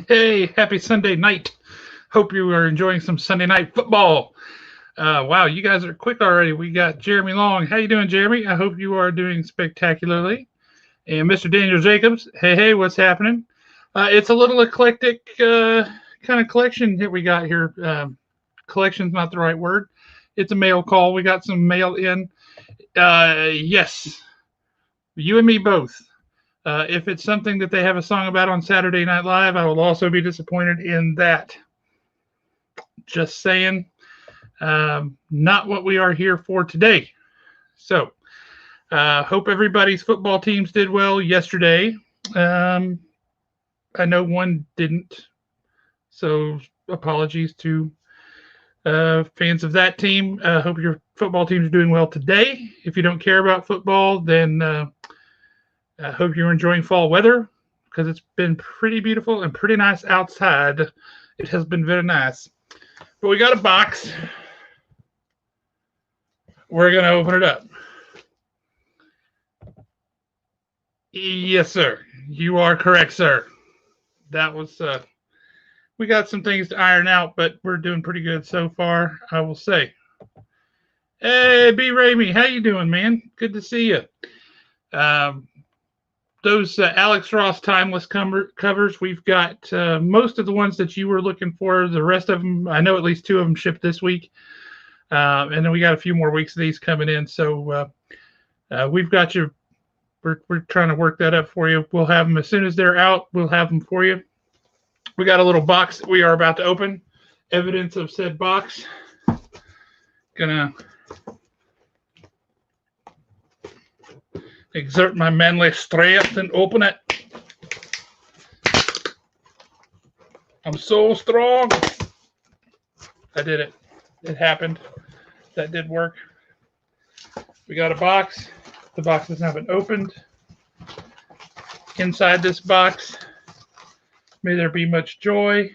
Hey, happy Sunday night. Hope you are enjoying some Sunday night football. Wow, you guys are quick already. We got Jeremy Long. How you doing, Jeremy? I hope you are doing spectacularly. And Mr. Daniel Jacobs. Hey, what's happening? It's a little eclectic kind of collection that we got here. Collection's not the right word. It's a mail call. We got some mail in. Yes, you and me both. If it's something that they have a song about on Saturday Night Live, I will also be disappointed in that. Just saying, not what we are here for today. So, hope everybody's football teams did well yesterday. Um, I know one didn't, so apologies to fans of that team. Hope your football teams are doing well today. If you don't care about football, then I hope you're enjoying fall weather because it's been pretty beautiful and pretty nice outside. It has been very nice. But we got a box. We're going to open it up. Yes, sir. You are correct, sir. That was, we got some things to iron out, but we're doing pretty good so far, I will say. Hey, B. Ramey, how you doing, man? Good to see you. Those Alex Ross Timeless covers, we've got most of the ones that you were looking for. The rest of them, I know at least two of them shipped this week. And then we got a few more weeks of these coming in. So we've got you. We're trying to work that up for you. We'll have them as soon as they're out. We'll have them for you. We got a little box that we are about to open. Evidence of said box. Gonna exert my manly strength and open it. I'm so strong. I did it. It happened. That did work. We got a box. The box has now been opened. Inside this box, may there be much joy.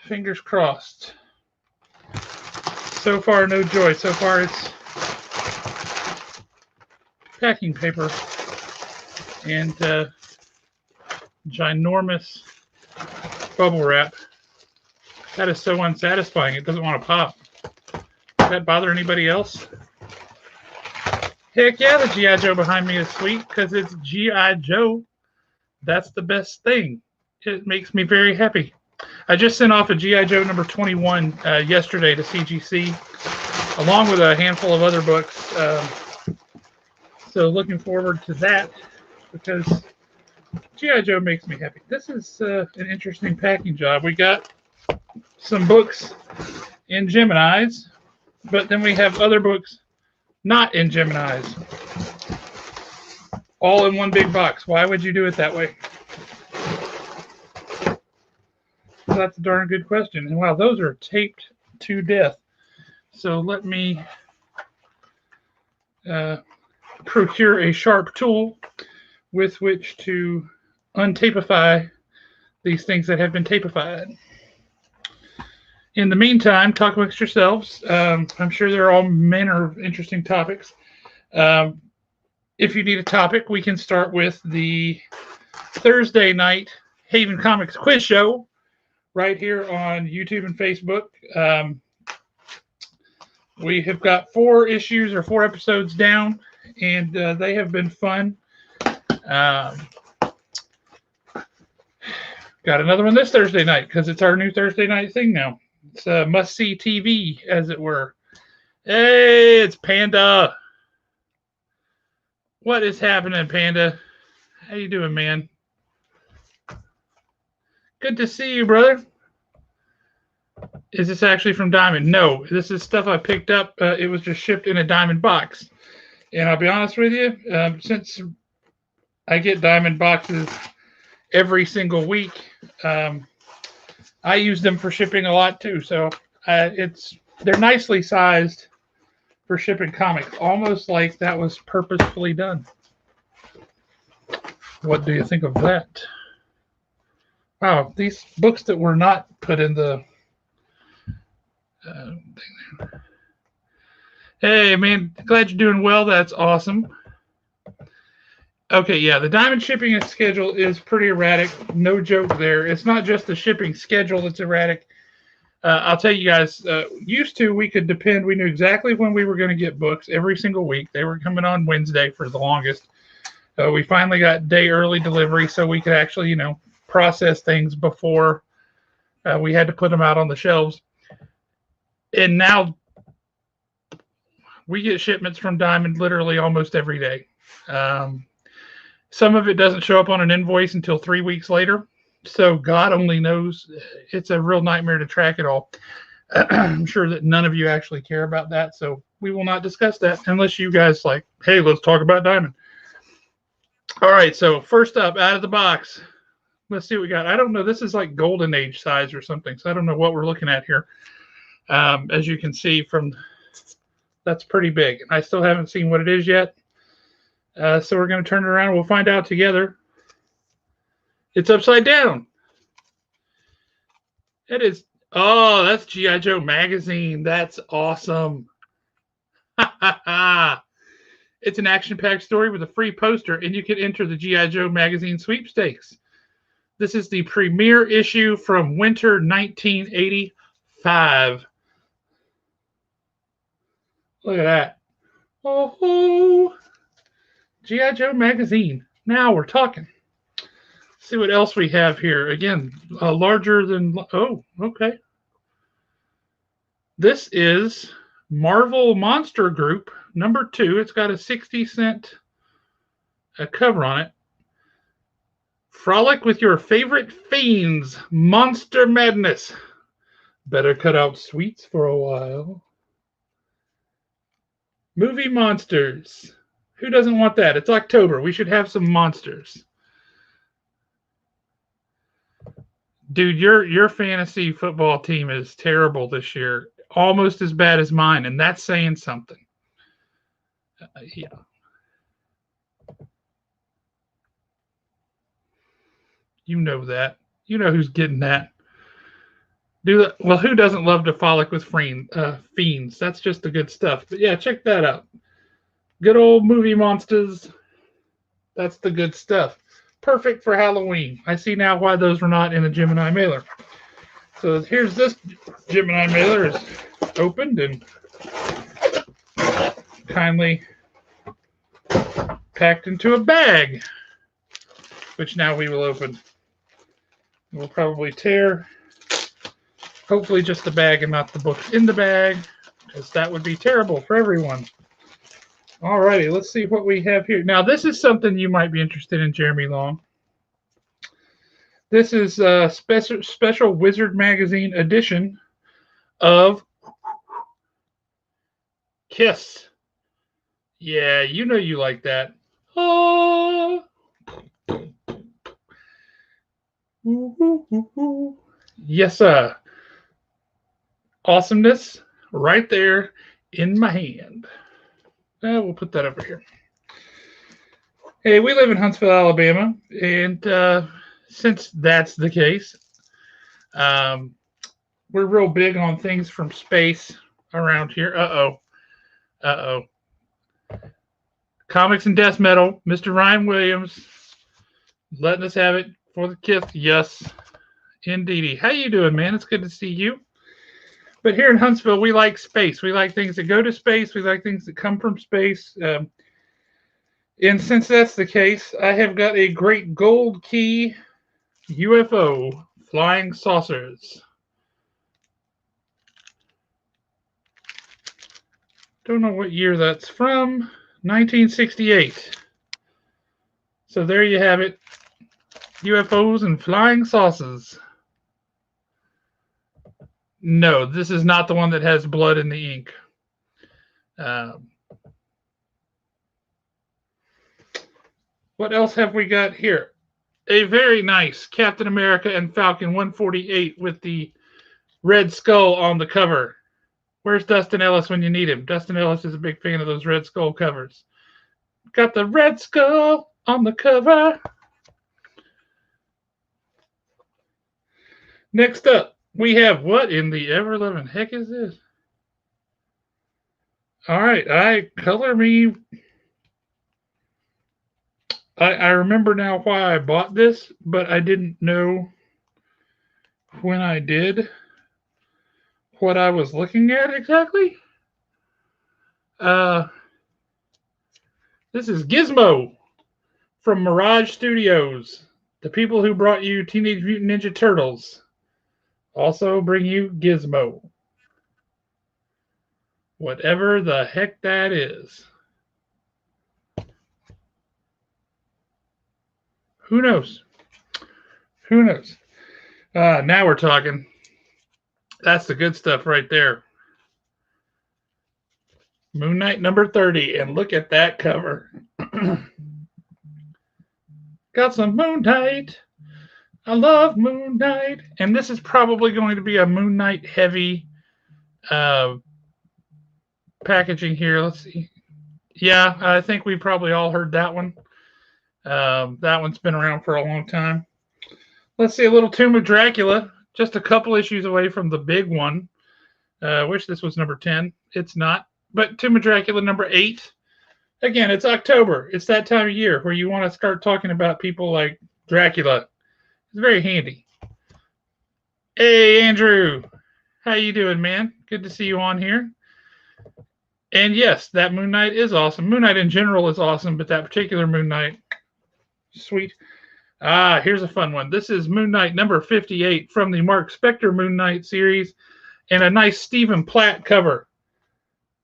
Fingers crossed. So far, no joy. So far, it's packing paper and ginormous bubble wrap. That is so unsatisfying. It doesn't want to pop. Does that bother anybody else? Heck yeah, the G.I. Joe behind me is sweet because it's G.I. Joe. That's the best thing. It makes me very happy. I just sent off a G.I. Joe number 21 yesterday to CGC, along with a handful of other books. So looking forward to that because G.I. Joe makes me happy. This is an interesting packing job. We got some books in Geminis, but then we have other books not in Geminis. All in one big box. Why would you do it that way? That's a darn good question. And wow, those are taped to death. So let me procure a sharp tool with which to untapify these things that have been tapified. In the meantime, talk amongst yourselves. I'm sure there are all manner of interesting topics. If you need a topic, we can start with the Thursday night Haven Comics quiz show right here on YouTube and Facebook. We have got 4 issues or 4 episodes down, and they have been fun. Got another one this Thursday night because it's our new Thursday night thing now. It's must-see TV, as it were. Hey, it's Panda. What is happening, Panda? How you doing, man? Good to see you, brother. Is this actually from Diamond? No, this is stuff I picked up. It was just shipped in a Diamond box. And I'll be honest with you, since I get Diamond boxes every single week, I use them for shipping a lot too. So they're nicely sized for shipping comics, almost like that was purposefully done. What do you think of that? Wow, these books that were not put in the hey, man, glad you're doing well. That's awesome. Okay, yeah, the Diamond shipping schedule is pretty erratic. No joke there. It's not just the shipping schedule that's erratic. I'll tell you guys, used to we could depend, we knew exactly when we were going to get books every single week. They were coming on Wednesday for the longest. We finally got day early delivery so we could actually, process things before we had to put them out on the shelves. And now we get shipments from Diamond literally almost every day. Some of it doesn't show up on an invoice until 3 weeks later. So God only knows. It's a real nightmare to track it all. I'm sure that none of you actually care about that. So we will not discuss that unless you guys like, hey, let's talk about Diamond. All right. So first up, out of the box, let's see what we got. I don't know. This is like Golden Age size or something. So I don't know what we're looking at here. As you can see from, that's pretty big. I still haven't seen what it is yet. So we're going to turn it around. We'll find out together. It's upside down. It is. Oh, that's G.I. Joe magazine. That's awesome. It's an action-packed story with a free poster, and you can enter the G.I. Joe magazine sweepstakes. This is the premiere issue from winter 1985. Look at that. Oh, G.I. Joe magazine. Now we're talking. See what else we have here. Again, larger than... Oh, okay. This is Marvel Monster Group number 2. It's got a 60-cent cover on it. Frolic with your favorite fiends. Monster Madness. Better cut out sweets for a while. Movie monsters. Who doesn't want that? It's October. We should have some monsters. Dude, your fantasy football team is terrible this year. Almost as bad as mine, and that's saying something. Yeah. You know that. You know who's getting that. Well, who doesn't love to frolic with fiends? That's just the good stuff. But yeah, check that out. Good old movie monsters. That's the good stuff. Perfect for Halloween. I see now why those were not in a Gemini mailer. So here's this Gemini mailer is opened and kindly packed into a bag, which now we will open. We'll probably tear, hopefully just the bag and not the books in the bag, because that would be terrible for everyone. Alrighty, let's see what we have here. Now, this is something you might be interested in, Jeremy Long. This is a special Wizard Magazine edition of Kiss. Yeah, you know you like that. Oh. Yes, sir. Awesomeness right there in my hand. We'll put that over here. Hey, we live in Huntsville, Alabama, and since that's the case, we're real big on things from space around here. Uh-oh. Comics and death metal, Mr. Ryan Williams, letting us have it for the Kiss. Yes, indeedy. How you doing, man? It's good to see you. But here in Huntsville, we like space. We like things that go to space. We like things that come from space. And since that's the case, I have got a great gold key UFO flying saucers. Don't know what year that's from. 1968. So there you have it. UFOs and flying saucers. No, this is not the one that has blood in the ink. What else have we got here? A very nice Captain America and Falcon 148 with the Red Skull on the cover. Where's Dustin Ellis when you need him? Dustin Ellis is a big fan of those Red Skull covers. Got the Red Skull on the cover. Next up, we have, what in the ever-loving heck is this? All right, color me. I remember now why I bought this, but I didn't know when I did what I was looking at exactly. Uh, this is Gizmo from Mirage Studios, the people who brought you Teenage Mutant Ninja Turtles. Also bring you Gizmo. Whatever the heck that is. Who knows? Who knows? Now we're talking. That's the good stuff right there. Moon Knight number 30. And look at that cover. Got some Moon Knight. I love Moon Knight. And this is probably going to be a Moon Knight heavy packaging here. Let's see. Yeah, I think we probably all heard that one. That one's been around for a long time. Let's see, a little Tomb of Dracula. Just a couple issues away from the big one. I wish this was number 10. It's not. But Tomb of Dracula number 8. Again, it's October. It's that time of year where you want to start talking about people like Dracula. It's very handy. Hey, Andrew. How you doing, man? Good to see you on here. And yes, that Moon Knight is awesome. Moon Knight in general is awesome, but that particular Moon Knight, sweet. Here's a fun one. This is Moon Knight number 58 from the Mark Spector Moon Knight series, and a nice Stephen Platt cover.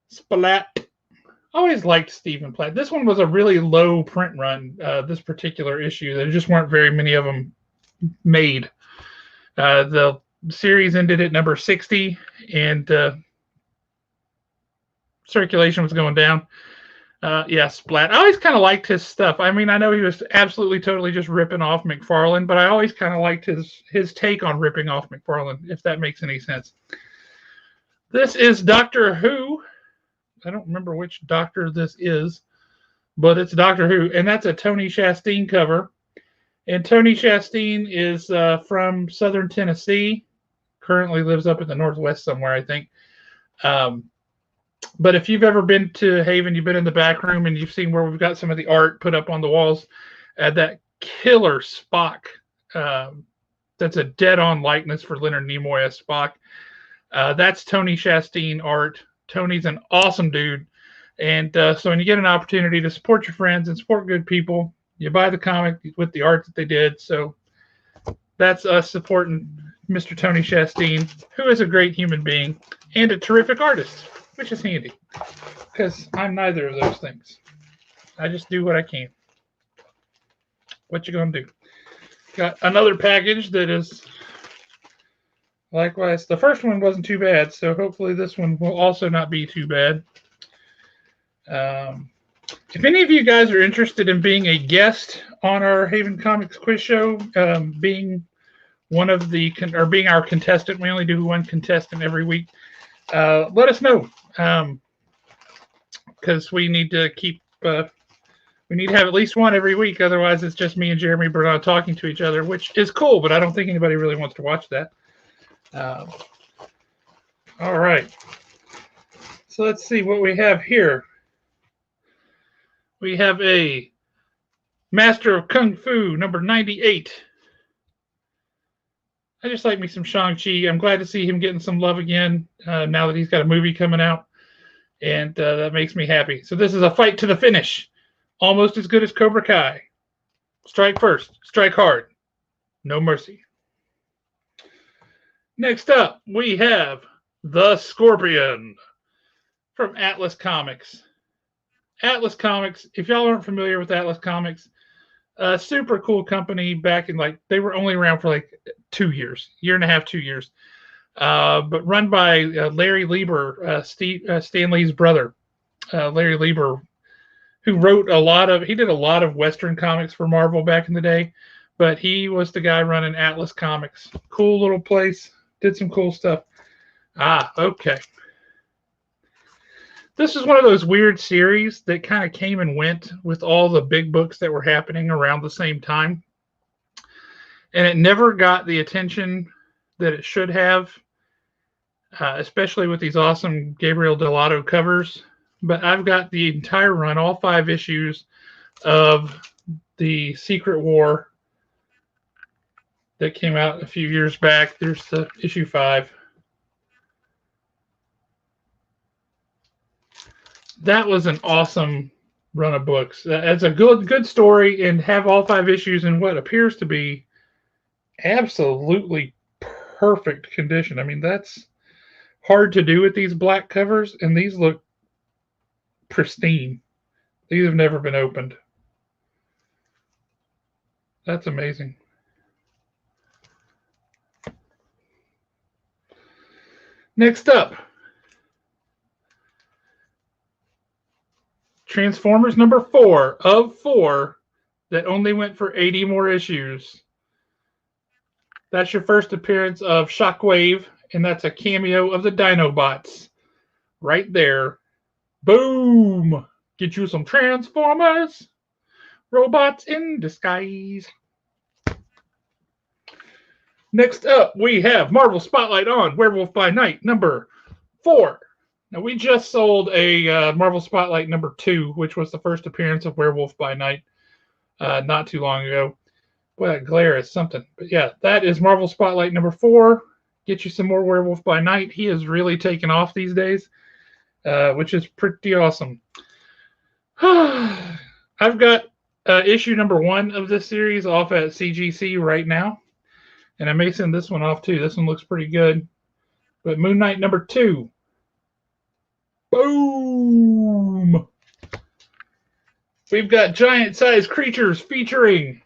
Splat. Always liked Stephen Platt. This one was a really low print run, this particular issue. There just weren't very many of them made. The series ended at number 60, and circulation was going down. Yeah, Splat. I always kind of liked his stuff. I mean, I know he was absolutely, totally just ripping off McFarlane, but I always kind of liked his take on ripping off McFarlane, if that makes any sense. This is Doctor Who. I don't remember which doctor this is, but it's Doctor Who, and that's a Tony Chastain cover. And Tony Chastain is from Southern Tennessee. Currently lives up in the Northwest somewhere, I think. But if you've ever been to Haven, you've been in the back room and you've seen where we've got some of the art put up on the walls. That killer Spock. That's a dead-on likeness for Leonard Nimoy as Spock. That's Tony Chastain art. Tony's an awesome dude. And so when you get an opportunity to support your friends and support good people, you buy the comic with the art that they did. So that's us supporting Mr. Tony Chastain, who is a great human being and a terrific artist, which is handy because I'm neither of those things. I just do what I can. What you gonna do? Got another package that is likewise. The first one wasn't too bad, so hopefully this one will also not be too bad. If any of you guys are interested in being a guest on our Haven Comics quiz show, being one of the being our contestant, we only do one contestant every week. Let us know, because we need to keep. We need to have at least one every week. Otherwise, it's just me and Jeremy Bernard talking to each other, which is cool, but I don't think anybody really wants to watch that. All right. So let's see what we have here. We have a Master of Kung Fu, number 98. I just like me some Shang-Chi. I'm glad to see him getting some love again now that he's got a movie coming out. And that makes me happy. So this is a fight to the finish. Almost as good as Cobra Kai. Strike first. Strike hard. No mercy. Next up, we have The Scorpion from Atlas Comics. Atlas Comics, if y'all aren't familiar with Atlas Comics, a super cool company back in they were only around for 2 years, year and a half, 2 years. But run by Larry Lieber, Stan Lee's brother, Larry Lieber, who wrote he did a lot of Western comics for Marvel back in the day, but he was the guy running Atlas Comics. Cool little place, did some cool stuff. Okay. This is one of those weird series that kind of came and went with all the big books that were happening around the same time. And it never got the attention that it should have, especially with these awesome Gabriel Dell'Otto covers. But I've got the entire run, all 5 issues of the Secret War that came out a few years back. There's the issue 5. That was an awesome run of books. It's a good story, and have all 5 issues in what appears to be absolutely perfect condition. I mean, that's hard to do with these black covers, and these look pristine. These have never been opened. That's amazing. Next up, Transformers number 4 of 4 that only went for 80 more issues. That's your first appearance of Shockwave, and that's a cameo of the Dinobots. Right there. Boom! Get you some Transformers. Robots in disguise. Next up, we have Marvel Spotlight on Werewolf by Night number 4. Now, we just sold a Marvel Spotlight number 2, which was the first appearance of Werewolf by Night not too long ago. Boy, that glare is something. But yeah, that is Marvel Spotlight number 4. Get you some more Werewolf by Night. He is really taking off these days, which is pretty awesome. I've got issue number 1 of this series off at CGC right now. And I may send this one off too. This one looks pretty good. But Moon Knight number 2. Boom! We've got giant-sized creatures featuring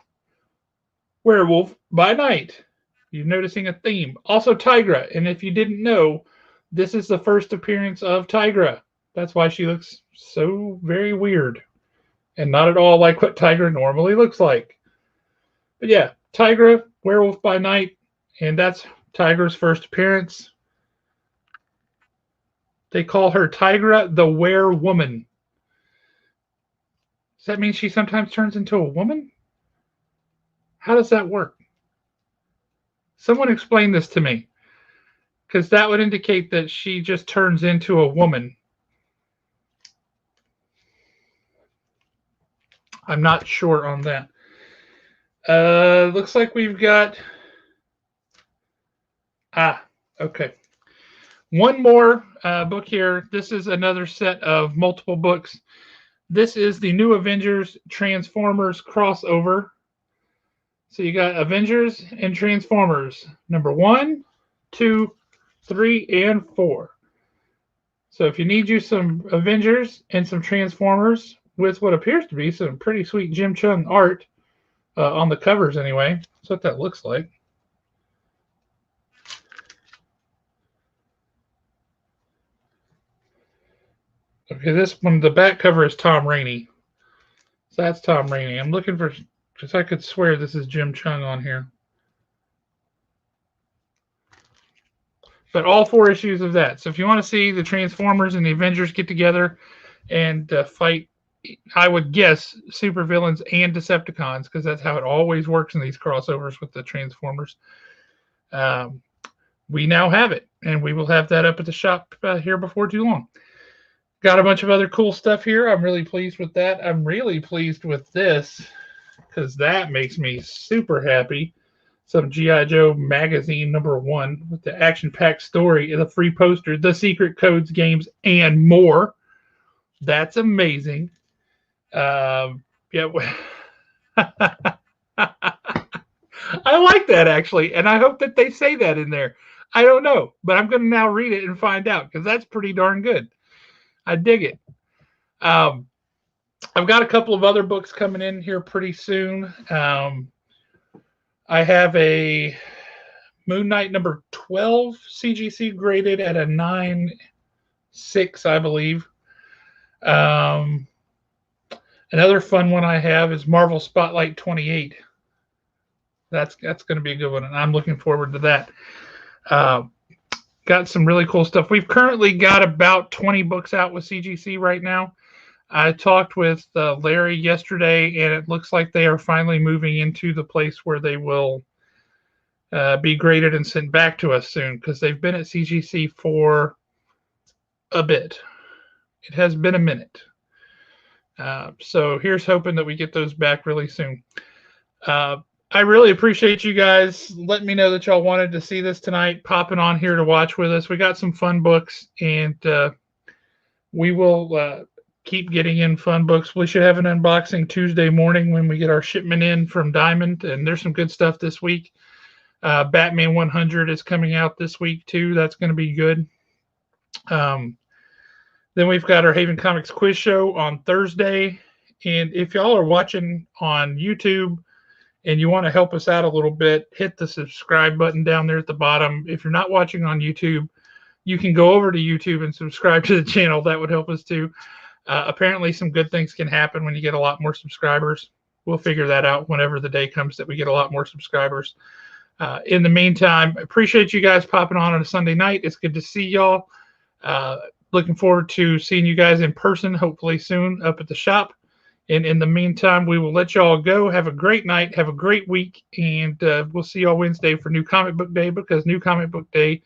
Werewolf by Night. You're noticing a theme. Also Tigra. And if you didn't know, this is the first appearance of Tigra. That's why she looks so very weird. And not at all like what Tigra normally looks like. But yeah, Tigra, Werewolf by Night. And that's Tigra's first appearance. They call her Tigra the Were-Woman. Does that mean she sometimes turns into a woman? How does that work? Someone explain this to me. Because that would indicate that she just turns into a woman. I'm not sure on that. Looks like we've got... okay. One more book here. This is another set of multiple books. This is the New Avengers Transformers crossover. So you got Avengers and Transformers number 1, 2, 3, and 4. So if you need you some Avengers and some Transformers with what appears to be some pretty sweet Jim Chung art on the covers anyway. That's what that looks like. Okay, this one, the back cover is Tom Rainey. So that's Tom Rainey. I'm looking for, because I could swear this is Jim Chung on here. But all 4 issues of that. So if you want to see the Transformers and the Avengers get together and fight, I would guess, supervillains and Decepticons, because that's how it always works in these crossovers with the Transformers. We now have it, and we will have that up at the shop here before too long. Got a bunch of other cool stuff here. I'm really pleased with that. I'm really pleased with this because that makes me super happy. Some G.I. Joe magazine number 1 with the action-packed story and the free poster, the secret codes, games, and more. That's amazing. Yeah. I like that, actually, and I hope that they say that in there. I don't know, but I'm going to now read it and find out because that's pretty darn good. I dig it. I've got a couple of other books coming in here pretty soon. I have a Moon Knight number 12 CGC graded at a 9.6, I believe. Another fun one I have is Marvel Spotlight 28. That's going to be a good one, and I'm looking forward to that. Got some really cool stuff. We've currently got about 20 books out with CGC right now. I talked with Larry yesterday, and it looks like they are finally moving into the place where they will be graded and sent back to us soon, because they've been at CGC for a bit. It has been a minute. So here's hoping that we get those back really soon. I really appreciate you guys letting me know that y'all wanted to see this tonight, popping on here to watch with us. We got some fun books, and we will keep getting in fun books. We should have an unboxing Tuesday morning when we get our shipment in from Diamond, and there's some good stuff this week. Batman 100 is coming out this week, too. That's going to be good. Then we've got our Haven Comics quiz show on Thursday. And if y'all are watching on YouTube and you want to help us out a little bit, hit the subscribe button down there at the bottom. If you're not watching on YouTube, you can go over to YouTube and subscribe to the channel. That would help us too. Apparently, some good things can happen when you get a lot more subscribers. We'll figure that out whenever the day comes that we get a lot more subscribers. In the meantime, appreciate you guys popping on a Sunday night. It's good to see y'all. Looking forward to seeing you guys in person, hopefully soon, up at the shop. And in the meantime, we will let y'all go. Have a great night. Have a great week. And we'll see y'all Wednesday for New Comic Book Day, because New Comic Book Day